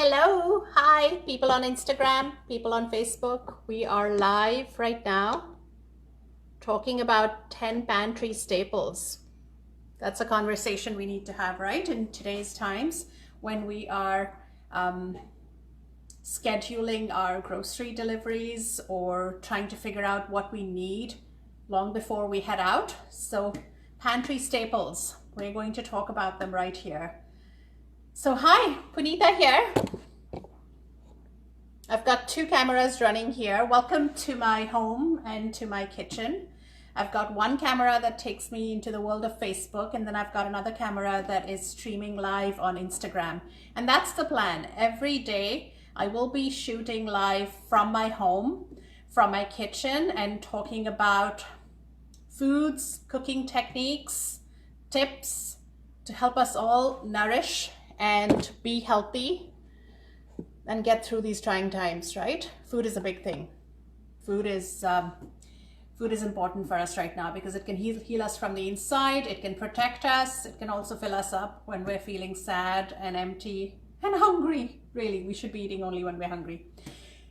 Hello, hi, people on Instagram, people on Facebook. We are live right now talking about 10 pantry staples. That's a conversation we need to have, right? In today's times when we are scheduling our grocery deliveries or trying to figure out what we need long before we head out. So pantry staples, we're going to talk about them right here. So hi, Puneeta here. I've got two cameras running here. Welcome to my home and to my kitchen. I've got one camera that takes me into the world of Facebook, and then I've got another camera that is streaming live on Instagram. And that's the plan. Every day I will be shooting live from my home, from my kitchen, and talking about foods, cooking techniques, tips to help us all nourish and be healthy and get through these trying times, right? Food is a big thing. Food is important for us right now because it can heal us from the inside. It can protect us. It can also fill us up when we're feeling sad and empty and hungry. Really, we should be eating only when we're hungry.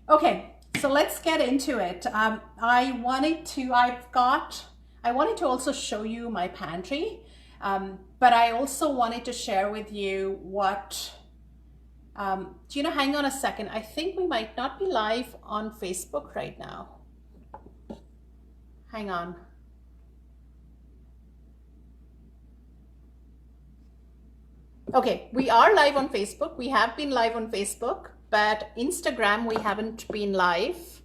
Okay, so let's get into it. I wanted to also show you my pantry, but I also wanted to share with you what. Hang on a second. I think we might not be live on Facebook right now. Hang on. Okay, we are live on Facebook. We have been live on Facebook, but Instagram, we haven't been live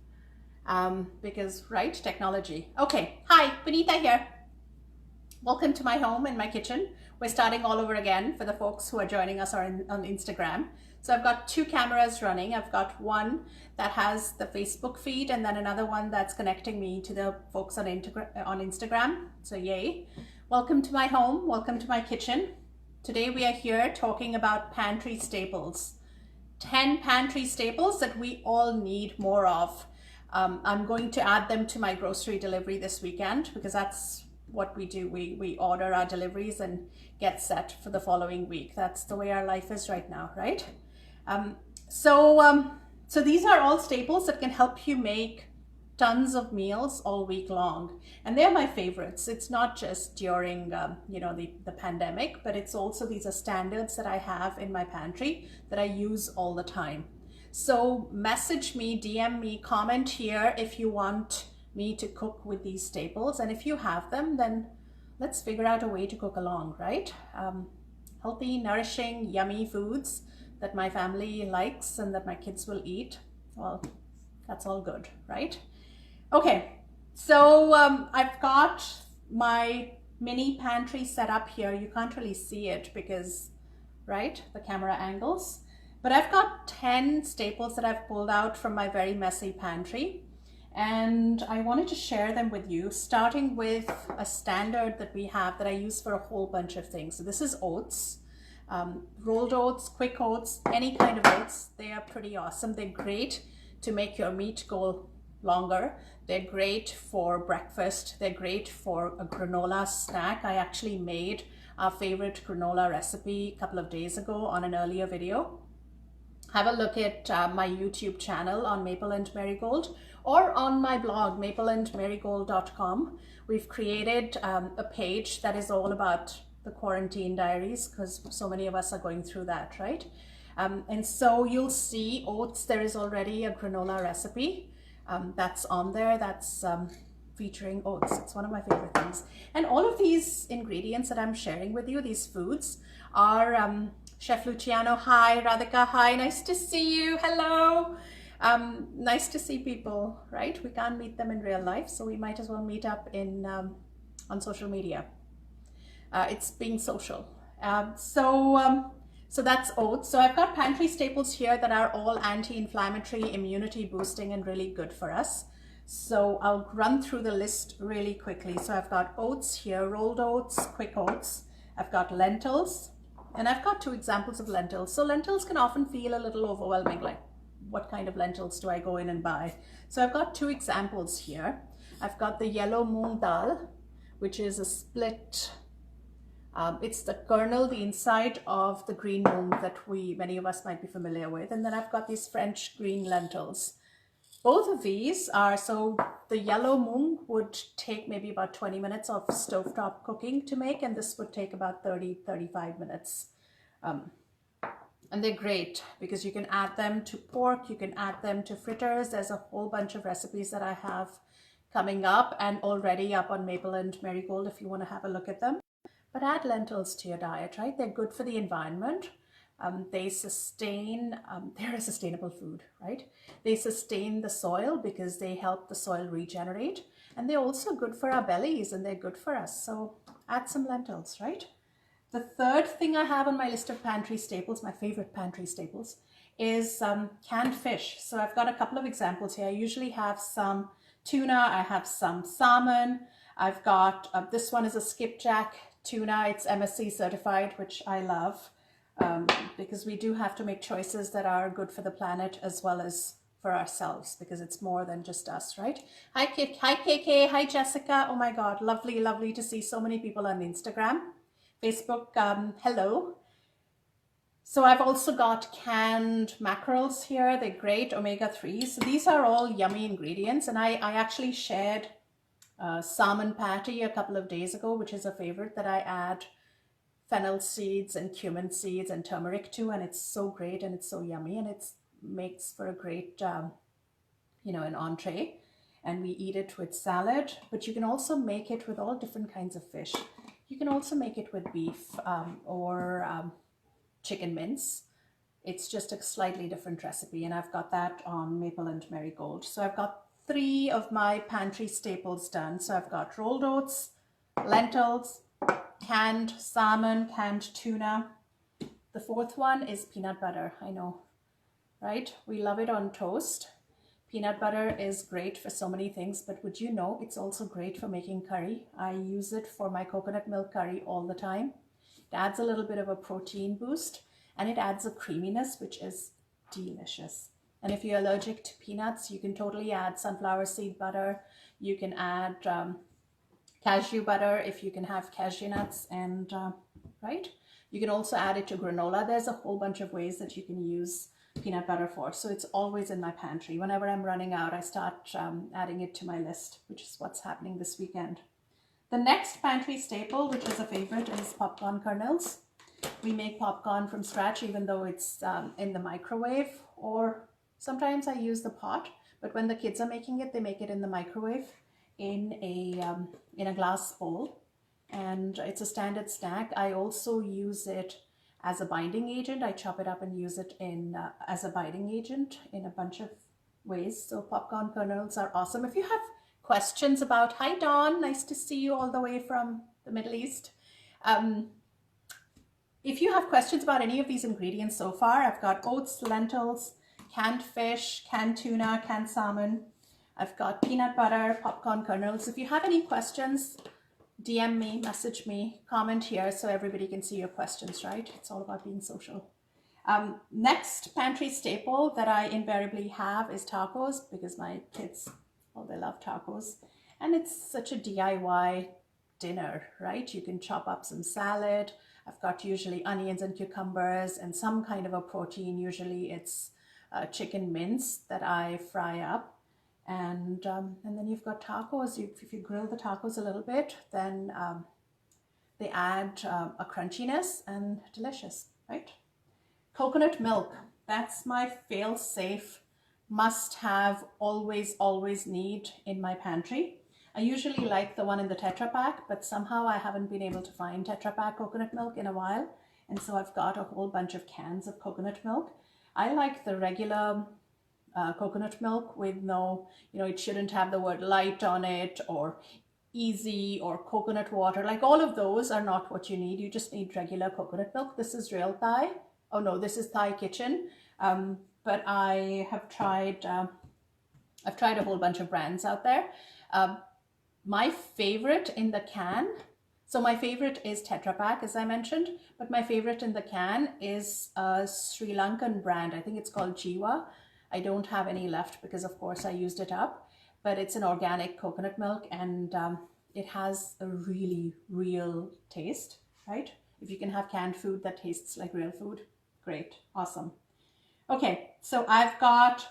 because, right, technology. Okay, hi, Puneeta here. Welcome to my home and my kitchen. We're starting all over again for the folks who are joining us on Instagram. So I've got two cameras running. I've got one that has the Facebook feed and then another one that's connecting me to the folks on Instagram. So yay. Welcome to my home. Welcome to my kitchen. Today we are here talking about pantry staples. 10 pantry staples that we all need more of. I'm going to add them to my grocery delivery this weekend because that's what we do. We order our deliveries and get set for the following week. That's the way our life is right now, right? So these are all staples that can help you make tons of meals all week long. And they're my favorites. It's not just during, the pandemic, but it's also, these are standards that I have in my pantry that I use all the time. So message me, DM me, comment here if you want me to cook with these staples. And if you have them, then let's figure out a way to cook along, right? Healthy, nourishing, yummy foods that my family likes and that my kids will eat. Well, that's all good, right? Okay, so I've got my mini pantry set up here. You can't really see it because, right, the camera angles. But I've got 10 staples that I've pulled out from my very messy pantry. And I wanted to share them with you, starting with a standard that we have that I use for a whole bunch of things. So this is oats. Rolled oats, quick oats, any kind of oats. They are pretty awesome. They're great to make your meat go longer. They're great for breakfast. They're great for a granola snack. I actually made our favorite granola recipe a couple of days ago on an earlier video. Have a look at my YouTube channel on Maple and Marigold or on my blog, mapleandmarigold.com. We've created a page that is all about the quarantine diaries because so many of us are going through that, right? And so you'll see oats. There is already a granola recipe that's on there that's featuring oats. It's one of my favorite things. And all of these ingredients that I'm sharing with you, these foods, are Chef Luciano, hi. Radhika, hi. Nice to see you. Hello. Nice to see people, right? We can't meet them in real life, so we might as well meet up on social media. It's being social. So that's oats. So I've got pantry staples here that are all anti-inflammatory, immunity boosting, and really good for us. So I'll run through the list really quickly. So I've got oats here, rolled oats, quick oats. I've got lentils, and I've got two examples of lentils. So lentils can often feel a little overwhelming, like what kind of lentils do I go in and buy? So I've got two examples here. I've got the yellow moong dal, which is a split It's the kernel, the inside of the green mung that many of us might be familiar with. And then I've got these French green lentils. Both of these are, so the yellow mung would take maybe about 20 minutes of stovetop cooking to make, and this would take about 35 minutes. And they're great because you can add them to pork, you can add them to fritters. There's a whole bunch of recipes that I have coming up and already up on Maple and Marigold if you want to have a look at them. But add lentils to your diet, right? They're good for the environment. They sustain, they're a sustainable food, right? They sustain the soil because they help the soil regenerate. And they're also good for our bellies and they're good for us. So add some lentils, right? The third thing I have on my list of pantry staples, my favorite pantry staples, is canned fish. So I've got a couple of examples here. I usually have some tuna, I have some salmon. I've got, this one is a skipjack tuna. It's MSC certified, which I love because we do have to make choices that are good for the planet as well as for ourselves, because it's more than just us, right? Hi, hi KK, hi Jessica. Oh my God, lovely, lovely to see so many people on Instagram. Facebook, hello. So I've also got canned mackerels here. They're great, omega-3s. So these are all yummy ingredients. And I actually shared salmon patty a couple of days ago, which is a favorite that I add fennel seeds and cumin seeds and turmeric to. And it's so great and it's so yummy and it makes for a great, you know, an entree. And we eat it with salad, but you can also make it with all different kinds of fish. You can also make it with beef or chicken mince. It's just a slightly different recipe, and I've got that on Maple and Marigold. So I've got 3 of my pantry staples done. So I've got rolled oats, lentils, canned salmon, canned tuna. The 4th one is peanut butter. I know, right? We love it on toast. Peanut butter is great for so many things, but would you know it's also great for making curry? I use it for my coconut milk curry all the time. It adds a little bit of a protein boost and it adds a creaminess, which is delicious. And if you're allergic to peanuts, you can totally add sunflower seed butter. You can add cashew butter if you can have cashew nuts, and right? You can also add it to granola. There's a whole bunch of ways that you can use peanut butter for. So it's always in my pantry. Whenever I'm running out, I start adding it to my list, which is what's happening this weekend. The next pantry staple, which is a favorite, is popcorn kernels. We make popcorn from scratch, even though it's in the microwave, or sometimes I use the pot, but when the kids are making it, they make it in the microwave in a glass bowl, and it's a standard snack. I also use it as a binding agent. I chop it up and use it as a binding agent in a bunch of ways. So popcorn kernels are awesome. If you have questions about, hi Dawn, nice to see you all the way from the Middle East. If you have questions about any of these ingredients so far, I've got oats, lentils, canned fish, canned tuna, canned salmon. I've got peanut butter, popcorn kernels. If you have any questions, DM me, message me, comment here so everybody can see your questions, right? It's all about being social. Next pantry staple that I invariably have is tacos, because my kids, well, they love tacos. And it's such a DIY dinner, right? You can chop up some salad. I've got usually onions and cucumbers and some kind of a protein. Usually it's chicken mince that I fry up. And then you've got tacos. If you grill the tacos a little bit, then they add a crunchiness and delicious, right? Coconut milk. That's my fail-safe, must-have, always need in my pantry. I usually like the one in the Tetra Pak, but somehow I haven't been able to find Tetra Pak coconut milk in a while. And so I've got a whole bunch of cans of coconut milk. I like the regular coconut milk with no, it shouldn't have the word light on it, or easy, or coconut water. Like, all of those are not what you need. You just need regular coconut milk. This is Real Thai. Oh no, this is Thai Kitchen. But I have tried, I've tried a whole bunch of brands out there. My favorite in the can, so my favorite is Tetra Pak, as I mentioned, but my favorite in the can is a Sri Lankan brand. I think it's called Jiwa. I don't have any left because, of course, I used it up, but it's an organic coconut milk, and it has a really real taste. right? If you can have canned food that tastes like real food, great, awesome. Okay, so I've got,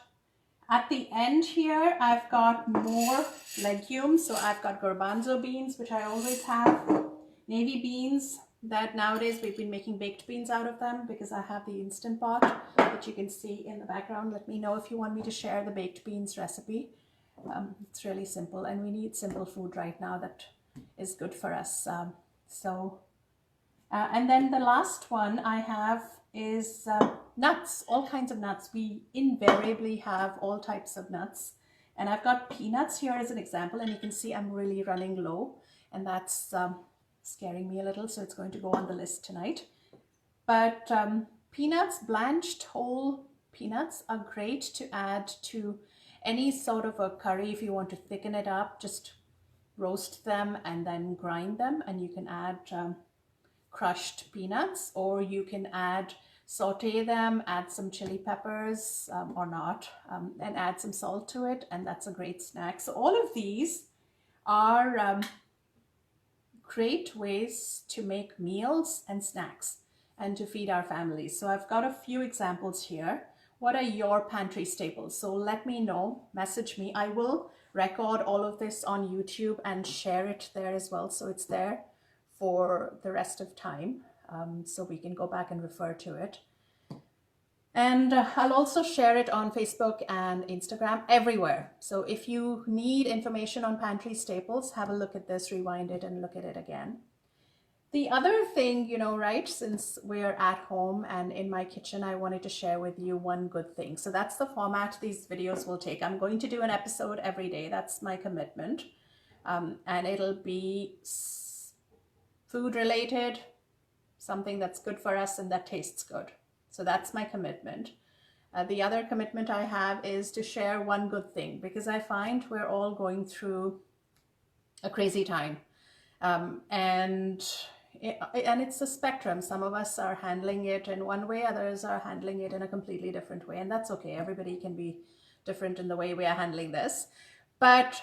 at the end here, I've got more legumes. So I've got garbanzo beans, which I always have, navy beans, that nowadays we've been making baked beans out of them because I have the Instant Pot that you can see in the background. Let me know if you want me to share the baked beans recipe. It's really simple, and we need simple food right now that is good for us. And then the last one I have is nuts, all kinds of nuts. We invariably have all types of nuts. And I've got peanuts here as an example, and you can see I'm really running low, and that's scaring me a little, so it's going to go on the list tonight. But peanuts, blanched whole peanuts, are great to add to any sort of a curry. If you want to thicken it up, just roast them and then grind them, and you can add crushed peanuts, or you can saute them, add some chili peppers or not, and add some salt to it, and that's a great snack. So all of these are great ways to make meals and snacks and to feed our families. So I've got a few examples here. What are your pantry staples? So let me know, message me. I will record all of this on YouTube and share it there as well, so it's there for the rest of time, so we can go back and refer to it. And I'll also share it on Facebook and Instagram, everywhere. So if you need information on pantry staples, have a look at this, rewind it, and look at it again. The other thing, right, since we're at home and in my kitchen, I wanted to share with you one good thing. So that's the format these videos will take. I'm going to do an episode every day. That's my commitment. And it'll be food related, something that's good for us and that tastes good. So that's my commitment. The other commitment I have is to share one good thing, because I find we're all going through a crazy time. And it's a spectrum. Some of us are handling it in one way, others are handling it in a completely different way, and that's okay. Everybody can be different in the way we are handling this. But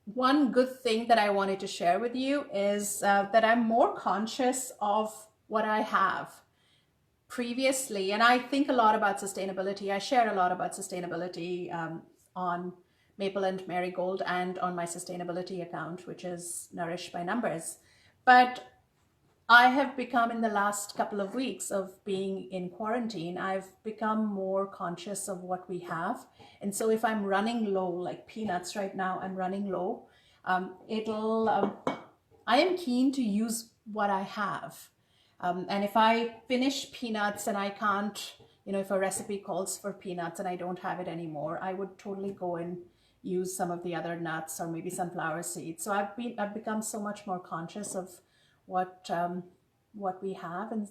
one good thing that I wanted to share with you is that I'm more conscious of what I have. Previously, and I think a lot about sustainability. I share a lot about sustainability on Maple and Marigold and on my sustainability account, which is Nourish by Numbers. But I have become, in the last couple of weeks of being in quarantine, I've become more conscious of what we have. And so if I'm running low, like peanuts right now, I'm running low, I am keen to use what I have. And if I finish peanuts and I can't, if a recipe calls for peanuts and I don't have it anymore, I would totally go and use some of the other nuts or maybe sunflower seeds. So I've become so much more conscious of what we have and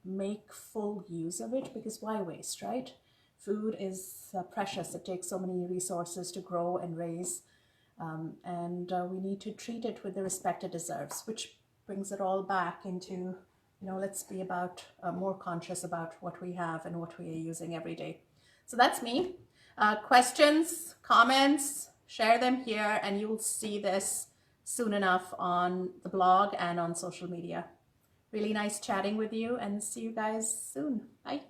make full use of it, because why waste, right? Food is precious. It takes so many resources to grow and raise, and we need to treat it with the respect it deserves, which brings it all back into, let's be more conscious about what we have and what we are using every day. So that's me. Questions, comments, share them here, and you'll see this soon enough on the blog and on social media. Really nice chatting with you, and see you guys soon. Bye.